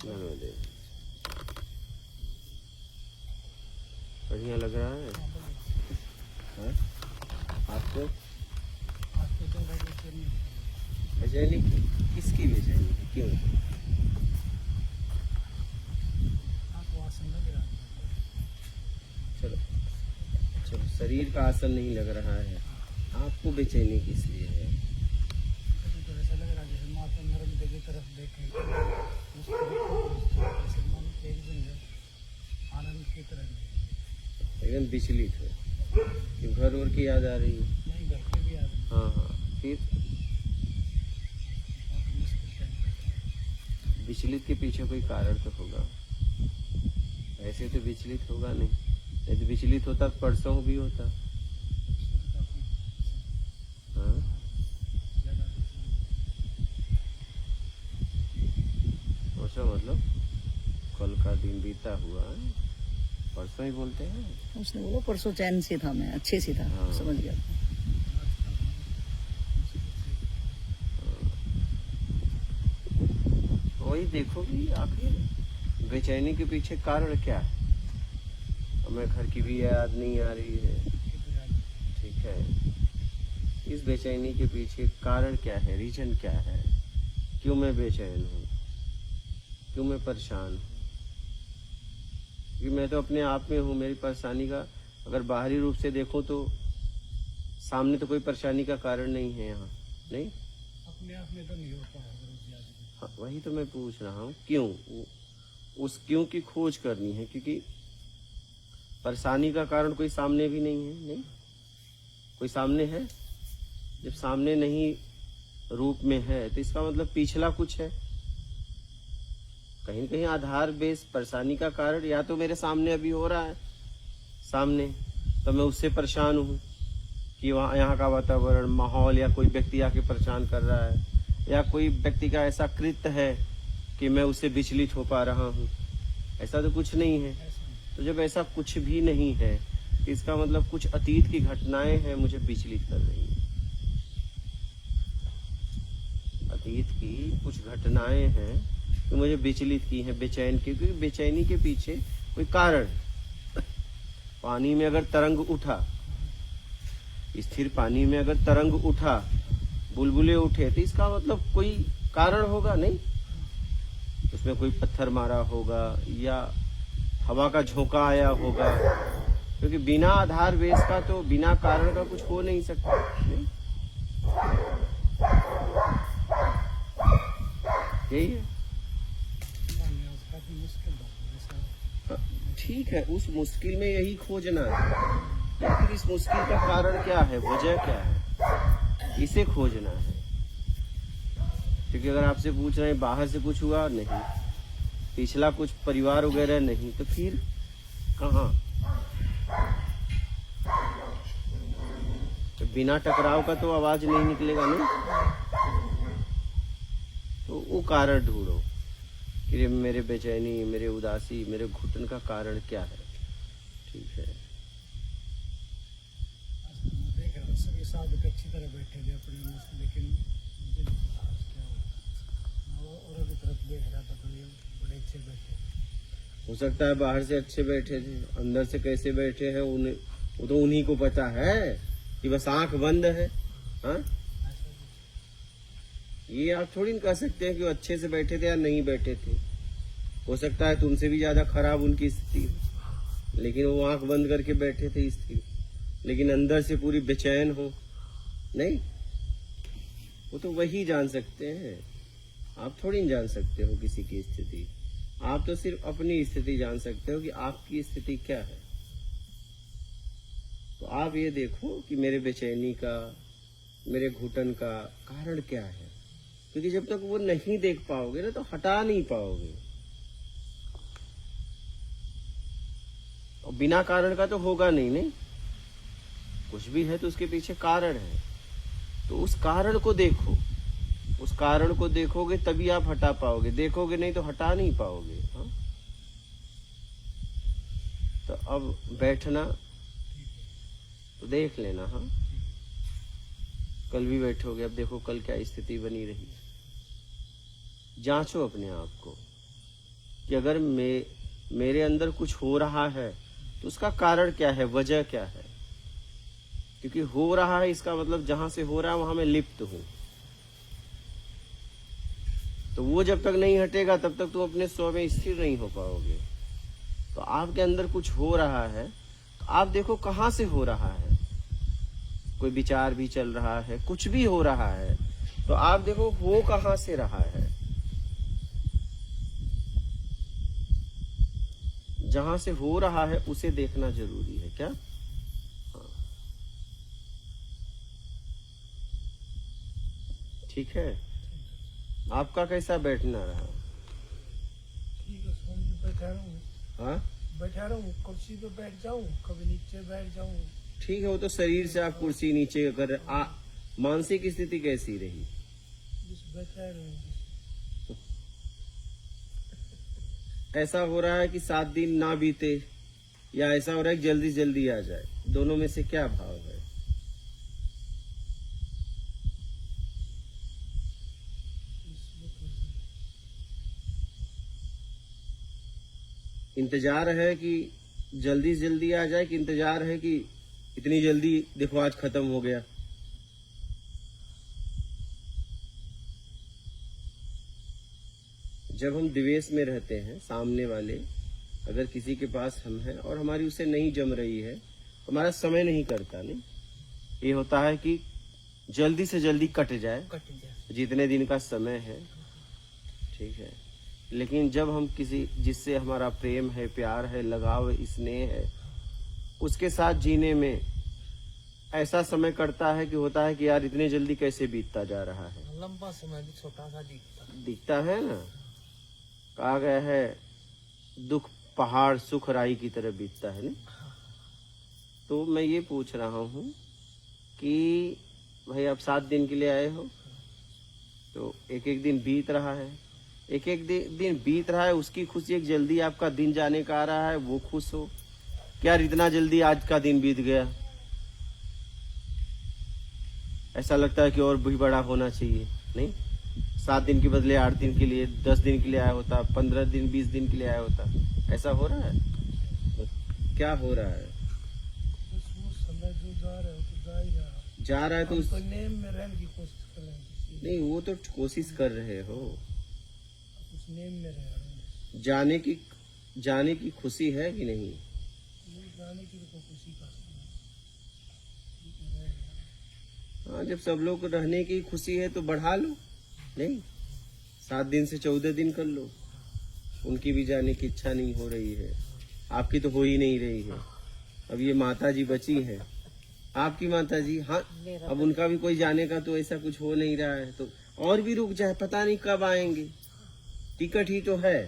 नर्मदे। बढ़िया लग रहा है हाँ? आपको बेचैनी किसकी बेचैनी है, क्यों? चलो चलो, शरीर का आसन नहीं लग रहा है, आपको बेचैनी किस लिए है? तो ऐसा लग रहा है जैसे माता नर्मदे की तरफ देखें, आनंद की तरह एकदम विचलित हो कि घर और की याद आ रही है? नहीं, घर पे भी आ रही हाँ हाँ, फिर विचलित के पीछे कोई कारण तो होगा, ऐसे तो विचलित होगा नहीं। यदि विचलित होता तो परसों भी होता। हाँ? परसों मतलब कल का दिन बीता हुआ है, परसों ही बोलते हैं। उसने बोला परसों चैन से था, मैं अच्छे से था। हाँ। समझ गया। वही देखो कि आखिर बेचैनी के पीछे कारण क्या है। हमें घर की भी याद नहीं आ रही है, ठीक है। इस बेचैनी के पीछे कारण क्या है, रीजन क्या है, क्यों मैं बेचैन हूँ, क्यों मैं परेशान हूँ? क्योंकि मैं तो अपने आप में हूँ। मेरी परेशानी का अगर बाहरी रूप से देखूं तो सामने तो कोई परेशानी का कारण नहीं है यहाँ, नहीं अपने आप में तो नहीं होता है। हाँ, वही तो मैं पूछ रहा हूँ, क्यों? उस क्यों की खोज करनी है, क्योंकि परेशानी का कारण कोई सामने भी नहीं है। नहीं, कोई सामने है? जब सामने नहीं रूप में है तो इसका मतलब पिछला कुछ है, कहीं न कहीं आधार बेस परेशानी का कारण या तो मेरे सामने अभी हो रहा है सामने, तो मैं उससे परेशान हूँ कि वहाँ यहाँ का वातावरण, माहौल या कोई व्यक्ति आके परेशान कर रहा है, या कोई व्यक्ति का ऐसा कृत्य है कि मैं उससे विचलित हो पा रहा हूँ। ऐसा तो कुछ नहीं है। तो जब ऐसा कुछ भी नहीं है, इसका मतलब कुछ अतीत की घटनाएं हैं मुझे विचलित कर रही हैं। अतीत की कुछ घटनाएं हैं जो मुझे विचलित की हैं, बेचैन की। क्योंकि बेचैनी के पीछे कोई कारण, पानी में अगर तरंग उठा, स्थिर पानी में अगर तरंग उठा, बुलबुले उठे, तो इसका मतलब कोई कारण होगा। नहीं, उसमें कोई पत्थर मारा होगा या हवा का झोंका आया होगा, क्योंकि बिना आधार बेस का तो बिना कारण का कुछ हो नहीं सकता। नहीं? यही है। ठीक है, उस मुश्किल में यही खोजना है, लेकिन इस मुश्किल का कारण क्या है, वजह क्या है, इसे खोजना है। क्योंकि अगर आपसे पूछ रहे हैं बाहर से कुछ हुआ नहीं, पिछला कुछ परिवार वगैरह नहीं, तो फिर कहाँ? तो बिना टकराव का तो आवाज नहीं निकलेगा। नहीं, तो वो कारण ढूंढो कि मेरे बेचैनी, मेरे उदासी, मेरे घुटन का कारण क्या है। ठीक है, देख रहा सभी साधक अच्छी तरह बैठे थे अपने में, लेकिन मुझे आज क्या हुआ, और अभी तरफ देख रहा था तो ये बड़े अच्छे बैठे। हो सकता है बाहर से अच्छे बैठे थे, अंदर से कैसे बैठे हैं उन्हें, वो तो उन्हीं को पता है कि बस आंख बंद है। हाँ, ये आप थोड़ी न कह सकते हैं कि वो अच्छे से बैठे थे या नहीं बैठे थे। हो सकता है तुमसे भी ज्यादा खराब उनकी स्थिति हो, लेकिन वो आंख बंद करके बैठे थे स्थिर, लेकिन अंदर से पूरी बेचैन हो। नहीं, वो तो वही जान सकते हैं, आप थोड़ी न जान सकते हो किसी की स्थिति। आप तो सिर्फ अपनी स्थिति जान सकते हो कि आपकी स्थिति क्या है। तो आप ये देखो कि मेरे बेचैनी का, मेरे घुटन का कारण क्या है, क्योंकि जब तक वो नहीं देख पाओगे ना तो हटा नहीं पाओगे। और बिना कारण का तो होगा नहीं। नहीं, कुछ भी है तो उसके पीछे कारण है, तो उस कारण को देखो, उस कारण को देखोगे तभी आप हटा पाओगे, देखोगे नहीं तो हटा नहीं पाओगे। हाँ? तो अब बैठना तो देख लेना। हाँ, कल भी बैठोगे, अब देखो कल क्या स्थिति बनी रही है, जांचो अपने आप को। कि अगर मेरे अंदर कुछ हो रहा है तो उसका कारण क्या है, वजह क्या है। क्योंकि हो रहा है इसका मतलब जहां से हो रहा है वहां मैं लिप्त हूं। तो वो जब तक नहीं हटेगा तब तक तुम अपने स्व में स्थिर नहीं हो पाओगे। तो आपके अंदर कुछ हो रहा है तो आप देखो कहां से हो रहा है। कोई विचार भी चल रहा है, कुछ भी हो रहा है, तो आप देखो हो कहां से रहा है। जहां से हो रहा है उसे देखना जरूरी है। क्या? हाँ। ठीक है। आपका कैसा बैठना रहा? ठीक है, स्वामी जी बैठा रहूँ। हाँ, बैठा रहूँ, कुर्सी पे बैठ जाऊँ, कभी नीचे बैठ जाऊँ। ठीक है। वो तो शरीर से आप कुर्सी नीचे कर मानसिक स्थिति कैसी रही? बस बैठा रहूँ। ऐसा हो रहा है कि 7 दिन ना बीते, या ऐसा हो रहा है कि जल्दी जल्दी आ जाए? दोनों में से क्या भाव है? इंतजार है कि जल्दी जल्दी आ जाए, कि इंतजार है कि इतनी जल्दी देखो आज खत्म हो गया? जब हम द्वेष में रहते हैं, सामने वाले अगर किसी के पास हम हैं और हमारी उसे नहीं जम रही है, हमारा समय नहीं करता, नहीं, ये होता है कि जल्दी से जल्दी कट जाए, जितने दिन का समय है। ठीक है। लेकिन जब हम किसी जिससे हमारा प्रेम है, प्यार है, लगाव है, स्नेह है, उसके साथ जीने में ऐसा समय कटता है कि होता है कि यार इतने जल्दी कैसे बीतता जा रहा है। लंबा समय भी छोटा सा दिखता है ना। कहा गया है दुख पहाड़ सुख राई की तरह बीतता है ना। तो मैं ये पूछ रहा हूँ कि भाई आप 7 दिन के लिए आए हो, तो एक एक दिन बीत रहा है, एक एक दिन बीत रहा है, उसकी खुशी एक जल्दी आपका दिन जाने का आ रहा है, वो खुश हो क्या इतना जल्दी आज का दिन बीत गया। ऐसा लगता है कि और भी बड़ा होना चाहिए। नहीं, 7 दिन के बदले 8 दिन के लिए, 10 दिन के लिए आया होता, 15 दिन 20 दिन के लिए आया होता। ऐसा हो रहा है? तो क्या हो रहा है? समय जो जा रहा है तो जा ही रहा जा रहा है तो हमको नेम में रहने की कोशिश कर रहे हैं। नहीं, वो तो कोशिश कर रहे हो, उस नेम में रह रहे हैं। जाने की खुशी है कि नहीं? जाने की तो खुशी का हाँ, जब सब लोग रहने की खुशी है तो बढ़ा लो। नहीं, 7 दिन से 14 दिन कर लो। उनकी भी जाने की इच्छा नहीं हो रही है, आपकी तो हो ही नहीं रही है। अब ये माता जी बची है, आपकी माता जी, हाँ, अब उनका भी कोई जाने का तो ऐसा कुछ हो नहीं रहा है, तो और भी रुक जाए, पता नहीं कब आएंगे। टिकट ही तो है,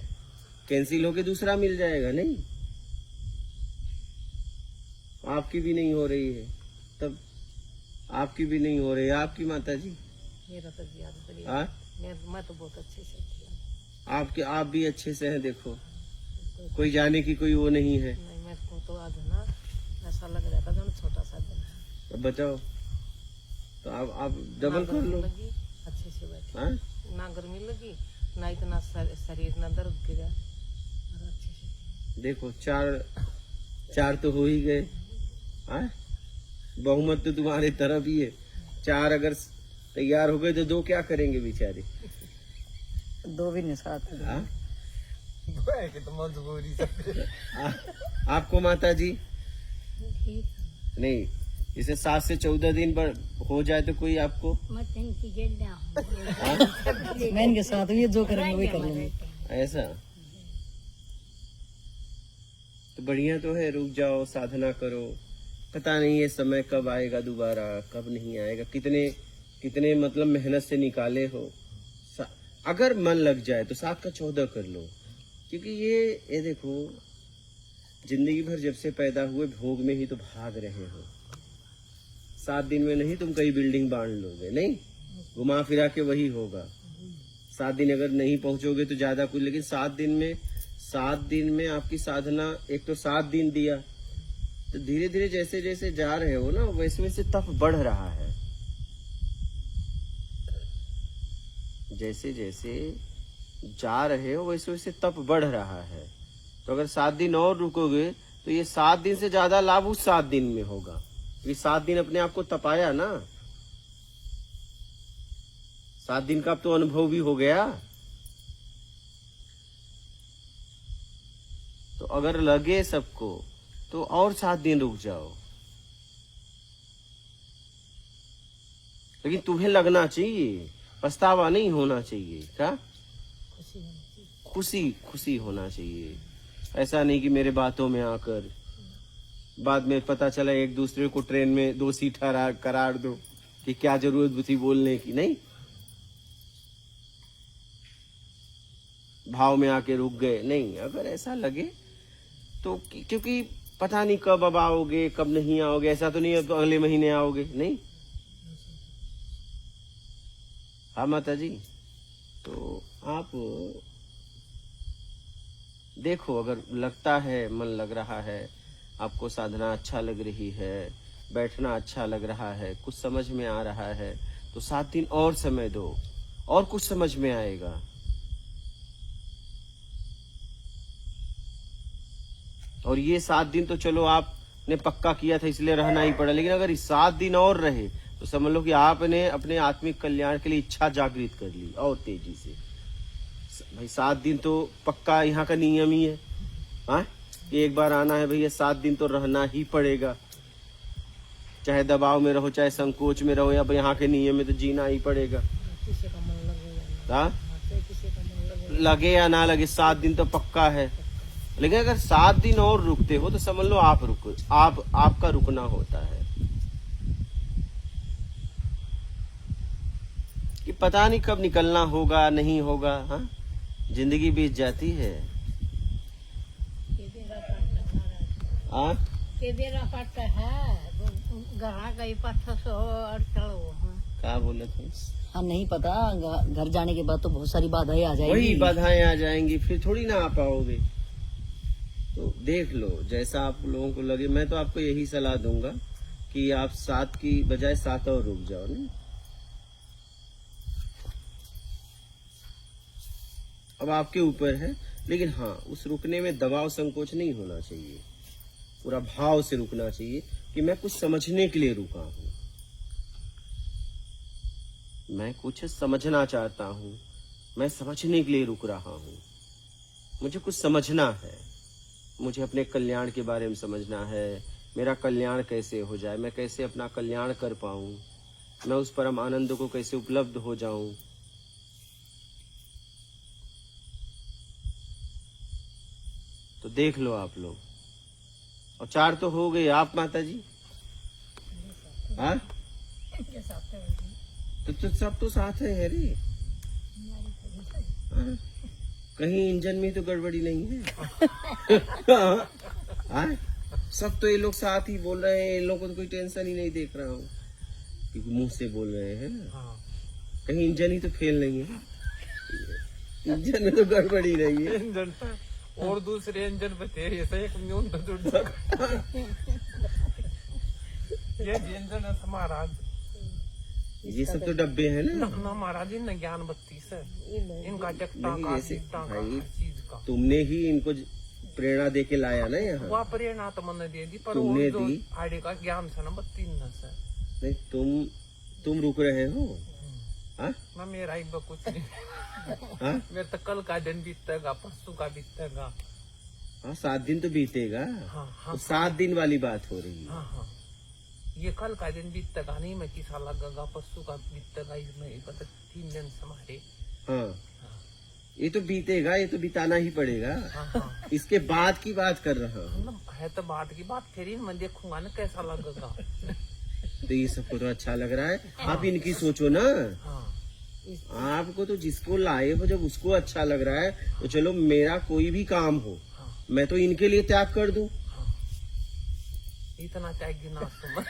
कैंसिल होके दूसरा मिल जाएगा। नहीं, आपकी भी नहीं हो रही है, तब आपकी भी नहीं हो रही है, आपकी माता जी। मेरा तो याद बढ़िया। हाँ, मैं तो बहुत अच्छे से थी। आप भी अच्छे से हैं। देखो, कोई जाने की कोई वो नहीं है। नहीं, मेरे को तो आज ना ऐसा लग रहा था जो छोटा सा दिन है। तो बचाओ, तो आप डबल कर लो। लगी, अच्छे से बैठी। हाँ, ना गर्मी लगी, ना इतना शरीर ना दर्द गिरा, और अच्छे से। देखो, 4 तो हो ही गए। हाँ, बहुमत तो तुम्हारे तरफ ही है। 4 अगर तैयार हो गए तो 2 क्या करेंगे बेचारे? 2 भी नहीं साथ। हाँ? तो मजबूरी से आपको माता जी ठीक नहीं, इसे 7 से 14 दिन पर हो जाए तो कोई आपको मैं इनके साथ ये जो करेंगे वही कर लेंगे। ऐसा तो बढ़िया तो है। रुक जाओ, साधना करो, पता नहीं ये समय कब आएगा दोबारा, कब नहीं आएगा। कितने मतलब मेहनत से निकाले हो। अगर मन लग जाए तो 7 का 14 कर लो, क्योंकि ये देखो, जिंदगी भर जब से पैदा हुए भोग में ही तो भाग रहे हो। 7 दिन में नहीं तुम कई बिल्डिंग बांध लोगे, नहीं, घुमा फिरा के वही होगा। 7 दिन अगर नहीं पहुंचोगे तो ज्यादा कुछ, लेकिन 7 दिन में आपकी साधना, एक तो 7 दिन दिया, तो धीरे धीरे जैसे जैसे जा रहे हो ना, वैसे वैसे तप बढ़ रहा है। जैसे जैसे जा रहे हो वैसे वैसे तप बढ़ रहा है। तो अगर 7 दिन और रुकोगे तो ये 7 दिन से ज्यादा लाभ उस 7 दिन में होगा, क्योंकि 7 दिन अपने आप को तपाया ना, 7 दिन का अब तो अनुभव भी हो गया। तो अगर लगे सबको तो और 7 दिन रुक जाओ, लेकिन तुम्हें लगना चाहिए, पछतावा नहीं होना चाहिए। क्या? खुशी होनी चाहिए। खुशी खुशी होना चाहिए। ऐसा नहीं कि मेरे बातों में आकर बाद में पता चला एक दूसरे को ट्रेन में दोषी ठहरा करार दो कि क्या जरूरत थी बोलने की। नहीं, भाव में आके रुक गए। नहीं, अगर ऐसा लगे तो क्योंकि पता नहीं कब अब आओगे कब नहीं आओगे, ऐसा तो नहीं है तो अगले महीने आओगे। नहीं, हाँ माता जी, तो आप देखो, अगर लगता है, मन लग रहा है, आपको साधना अच्छा लग रही है, बैठना अच्छा लग रहा है, कुछ समझ में आ रहा है, तो 7 दिन और समय दो और कुछ समझ में आएगा। और ये 7 दिन तो चलो आपने पक्का किया था इसलिए रहना ही पड़ा, लेकिन अगर 7 दिन और रहे तो समझ लो कि आपने अपने आत्मिक कल्याण के लिए इच्छा जागृत कर ली और तेजी से। भाई 7 दिन तो पक्का यहाँ का नियम ही है, हाँ, एक बार आना है भैया, 7 दिन तो रहना ही पड़ेगा, चाहे दबाव में रहो चाहे संकोच में रहो, या यहाँ के नियम में तो जीना ही पड़ेगा। किसी का मन लगे या हाँ, किसी का मन लगे या ना लगे 7 दिन तो पक्का है। लेकिन अगर 7 दिन और रुकते हो तो समझ लो आप रुको, आपका रुकना होता है कि पता नहीं कब निकलना होगा नहीं होगा। हाँ, जिंदगी बीत जाती है। हाँ, क्या बोले थे? हाँ नहीं पता, घर जाने के बाद तो बहुत सारी बाधाएं आ जाएंगी। वही बाधाएं आ जाएंगी, फिर थोड़ी ना आ पाओगे। तो देख लो जैसा आप लोगों को लगे। मैं तो आपको यही सलाह दूंगा कि आप 7 की बजाय 7 और रुक जाओ। नहीं, अब आपके ऊपर है, लेकिन हाँ, उस रुकने में दबाव संकोच नहीं होना चाहिए, पूरा भाव से रुकना चाहिए कि मैं कुछ समझने के लिए रुका हूं, मैं कुछ समझना चाहता हूं, मैं समझने के लिए रुक रहा हूं, मुझे कुछ समझना है, मुझे अपने कल्याण के बारे में समझना है, मेरा कल्याण कैसे हो जाए, मैं कैसे अपना कल्याण कर पाऊं, मैं उस परम आनंद को कैसे उपलब्ध हो जाऊं। तो देख लो आप लोग। और 4 तो हो गए आप माता जी। हाँ, तो सब तो साथ है रे। हाँ? कहीं इंजन में तो गड़बड़ी नहीं है। हाँ? सब तो ये लोग साथ ही बोल रहे हैं, इन लोगों को तो कोई टेंशन ही नहीं देख रहा हूँ, क्योंकि मुंह से बोल रहे हैं ना। कहीं इंजन ही तो फेल नहीं है, इंजन में तो गड़बड़ी नहीं है। इंजन और दूसरे इंजन पे थे, ऐसा एक न्यून तो जुड़ ये इंजन है महाराज, ये सब तो डब्बे हैं ना। ना महाराज, इन ज्ञान बत्ती से इनका जगता नहीं, का ऐसे जीता का भाई, हर चीज का तुमने ही इनको प्रेरणा दे के लाया ना यहाँ। वह प्रेरणा तो मन दे दी, पर तुमने वो जो दी। आड़े का ज्ञान था ना बत्ती न से नहीं, तुम रुक रहे हो। हाँ? ना मेरा ही कुछ नहीं। हाँ? मेरे तो कल का दिन बीतेगा, परसों का बीतेगा। हाँ, 7 दिन तो बीतेगा। हाँ हाँ तो 7 दिन वाली बात हो रही है। हाँ हाँ, ये कल का दिन बीतेगा नहीं, मैं किसा लगेगा, परसों का बीतेगा, इसमें पता 3 दिन हमारे। हाँ, ये तो बीतेगा, ये तो बिताना ही पड़ेगा। हाँ हाँ, इसके बाद की बात कर रहा हूँ। मतलब है तो बात की बात, फिर ही मैं देखूंगा ना कैसा लगेगा। तो ये सबको तो अच्छा लग रहा है, आप इनकी सोचो ना। हाँ आपको तो जिसको लाए हो, जब उसको अच्छा लग रहा है तो चलो, मेरा कोई भी काम हो मैं तो इनके लिए त्याग कर दूं। इतना त्यागी ना समझ।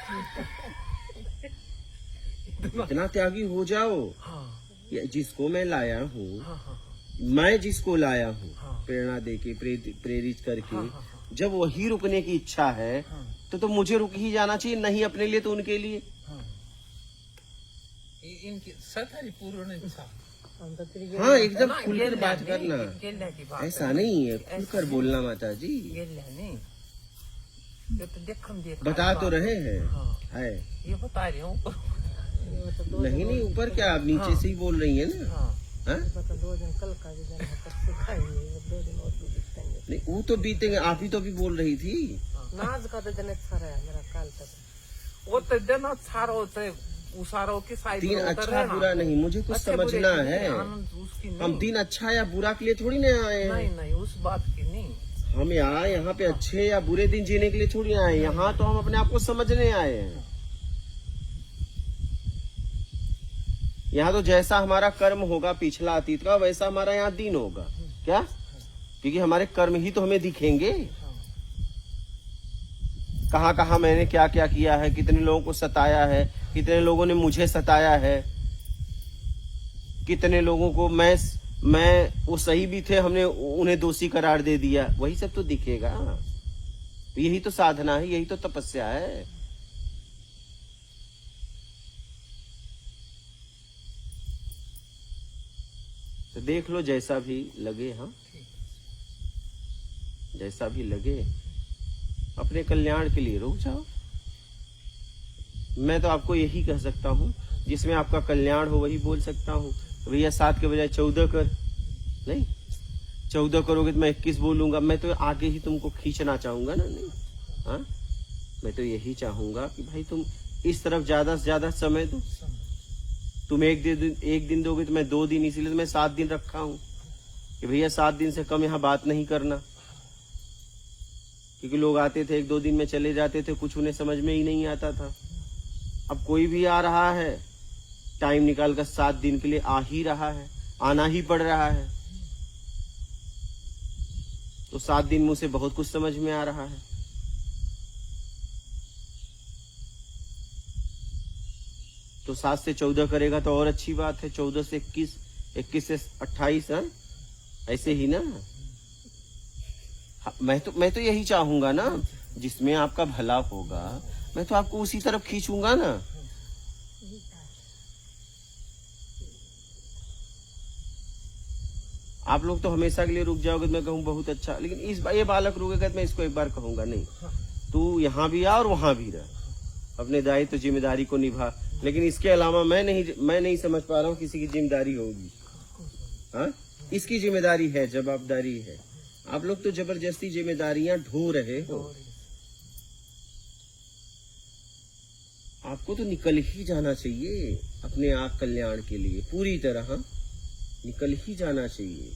इतना त्यागी हो जाओ। हाँ जिसको मैं लाया हूँ, हाँ हाँ मैं जिसको लाया हूँ हाँ। प्रेरणा देके प्रेरित करके, हाँ, हाँ, हाँ। जब वही रुकने की इच्छा है हाँ। तो मुझे रुक ही जाना चाहिए, नहीं अपने लिए तो उनके लिए। हाँ, इनकी सतारी पूर्ण इच्छा। हम तो तेरी हाँ एकदम ना, खुलकर गेल्या बात नहीं, करना, गेल्या की बात ऐसा नहीं है, खुलकर बोलना माता जी। गेल्या नहीं, ये तो देखम देख बता तो रहे हैं, हाँ। है ये बता रही हूँ नहीं नहीं, ऊपर क्या आप नीचे से ही बोल रही है ना। हाँ हाँ? बता 2 दिन कल का भी जाना परसों खाएंगे 2 दिन और भी बीतेंगे नहीं वो तो बीतेंगे, आप ही तो भी बोल रही थी। नाच का तो दिन अच्छा रहा मेरा काल तक वो तो दिन सारा होता है उसारो के साइड दिन में उतर अच्छा है ना। बुरा नहीं, मुझे कुछ अच्छे बुरे समझना की है। नहीं, आनंद उसकी हम नहीं। दिन अच्छा या बुरा के लिए थोड़ी ना आए नहीं हैं। नहीं उस बात की नहीं। हम यहाँ पे अच्छे या बुरे दिन जीने के लिए थोड़ी आए हैं। यहाँ तो हम अपने आप को समझने आए हैं। यहाँ तो जैसा हमारा कर्म होगा पिछला अतीत का, वैसा हमारा यहाँ दिन होगा। क्या? क्योंकि हमारे कर्म ही तो हमें दिखेंगे। कहाँ कहाँ मैंने क्या क्या किया है, कितने लोगों को सताया है, कितने लोगों ने मुझे सताया है, कितने लोगों को मैं वो सही भी थे, हमने उन्हें दोषी करार दे दिया, वही सब तो दिखेगा। यही तो साधना है, यही तो तपस्या है। तो देख लो जैसा भी लगे, हाँ जैसा भी लगे, अपने कल्याण के लिए रुक जाओ। मैं तो आपको यही कह सकता हूँ, जिसमें आपका कल्याण हो वही बोल सकता हूँ। तो भैया 7 के बजाय 14 कर, नहीं 14 करोगे तो मैं 21 बोलूंगा। मैं तो आगे ही तुमको खींचना चाहूंगा ना, नहीं हाँ, मैं तो यही चाहूंगा कि भाई तुम इस तरफ ज्यादा से ज्यादा समय दो। तुम एक दिन दोगे तो मैं 2 दिन, इसीलिए तो मैं 7 दिन रखा हूँ कि भैया 7 दिन से कम यहाँ बात नहीं करना। क्योंकि लोग आते थे 1-2 दिन में चले जाते थे, कुछ उन्हें समझ में ही नहीं आता था। अब कोई भी आ रहा है, टाइम निकाल कर 7 दिन के लिए आ ही रहा है, आना ही पड़ रहा है। तो 7 दिन मुझसे बहुत कुछ समझ में आ रहा है। तो 7 से 14 करेगा तो और अच्छी बात है। 14 से 21, 21 से 28, हाँ ऐसे ही ना। मैं तो यही चाहूंगा ना, जिसमें आपका भला होगा मैं तो आपको उसी तरफ खींचूंगा ना। आप लोग तो हमेशा के लिए रुक जाओगे तो मैं कहूँ बहुत अच्छा, लेकिन ये बालक रुकेगा तो मैं इसको एक बार कहूंगा नहीं, तू यहाँ भी आ और वहां भी रह, अपने दायित्व जिम्मेदारी को निभा। लेकिन इसके अलावा मैं नहीं समझ पा रहा हूँ किसी की जिम्मेदारी होगी। हाँ, इसकी जिम्मेदारी है, जवाबदारी है। आप लोग तो जबरदस्ती जिम्मेदारियां ढो रहे हो। आपको तो निकल ही जाना चाहिए अपने आप कल्याण के लिए, पूरी तरह निकल ही जाना चाहिए।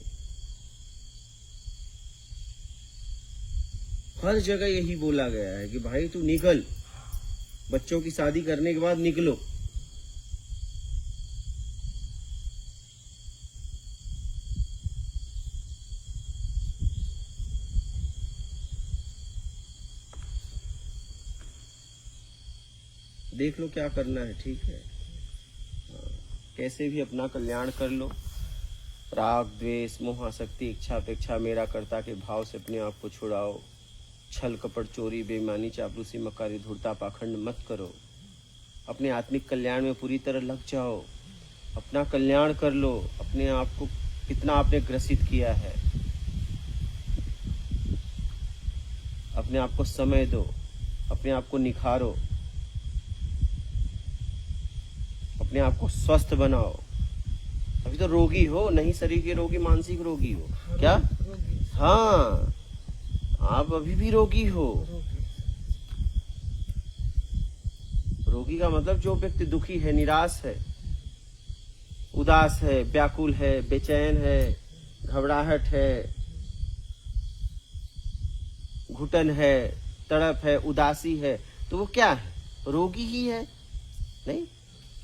हर जगह यही बोला गया है कि भाई तू निकल, बच्चों की शादी करने के बाद निकलो। देख लो क्या करना है, ठीक है। कैसे भी अपना कल्याण कर लो। राग द्वेष मोह आसक्ति इच्छा अपेक्षा मेरा कर्ता के भाव से अपने आप को छुड़ाओ। छल कपट चोरी बेईमानी चापलूसी मक्कारी धूर्ता पाखंड मत करो। अपने आत्मिक कल्याण में पूरी तरह लग जाओ, अपना कल्याण कर लो। अपने आप को कितना आपने ग्रसित किया है, अपने आप को समय दो, अपने आप को निखारो, अपने आप को स्वस्थ बनाओ। अभी तो रोगी हो, नहीं शरीर के रोगी, मानसिक रोगी हो। क्या? हाँ, आप अभी भी रोगी हो। रोगी का मतलब जो व्यक्ति दुखी है, निराश है, उदास है, व्याकुल है, बेचैन है, घबराहट है, घुटन है, तड़प है, उदासी है, तो वो क्या है? रोगी ही है, नहीं?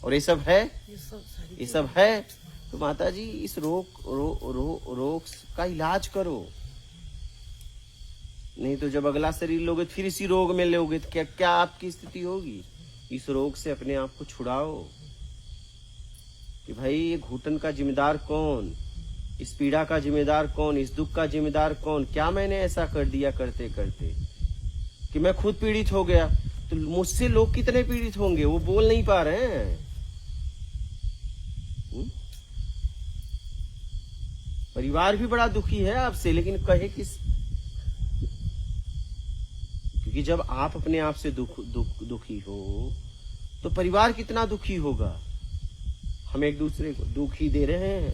और ये सब है, ये सब है। तो माता जी इस रोग का इलाज करो। नहीं तो जब अगला शरीर लोगे फिर इसी रोग में लोगे तो क्या आपकी स्थिति होगी? इस रोग से अपने आप को छुड़ाओ कि भाई ये घुटन का जिम्मेदार कौन, इस पीड़ा का जिम्मेदार कौन, इस दुख का जिम्मेदार कौन? क्या मैंने ऐसा कर दिया करते करते कि मैं खुद पीड़ित हो गया? तो मुझसे लोग कितने पीड़ित होंगे, वो बोल नहीं पा रहे हैं। परिवार भी बड़ा दुखी है आपसे, लेकिन कहे किस? क्योंकि जब आप अपने आप से दुखी हो तो परिवार कितना दुखी होगा। हम एक दूसरे को दुख ही दे रहे हैं।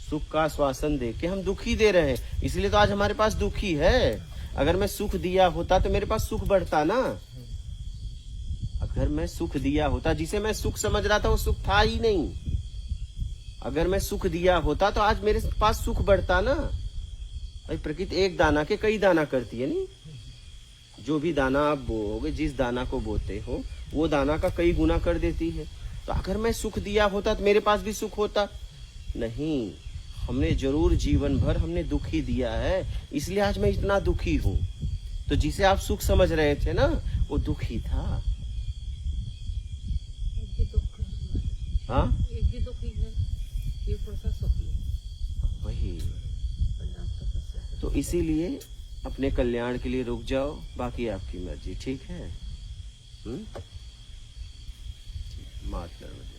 सुख का आश्वासन दे के हम दुखी दे रहे हैं, इसलिए तो आज हमारे पास दुखी है। अगर मैं सुख दिया होता तो मेरे पास सुख बढ़ता ना। अगर मैं सुख दिया होता, जिसे मैं सुख समझ रहा था वो सुख था ही नहीं। अगर मैं सुख दिया होता तो आज मेरे पास सुख बढ़ता ना। भाई प्रकृति एक दाना के कई दाना करती है नहीं। जो भी दाना आप बोओगे, जिस दाना को बोते हो वो दाना का कई गुना कर देती है। तो अगर मैं सुख दिया होता तो मेरे पास भी सुख होता नहीं। हमने जरूर जीवन भर हमने दुख ही दिया है, इसलिए आज मैं इतना दुखी हूँ। तो जिसे आप सुख समझ रहे थे ना वो दुख ही था। एक भी दुख है, हाँ एक भी दुख ही है, ये कौन सा सुख है? वही। पंजाब का सबसे तो इसीलिए अपने कल्याण के लिए रुक जाओ, बाकी आपकी मर्जी। ठीक है? ठीक, मात नर्मदे।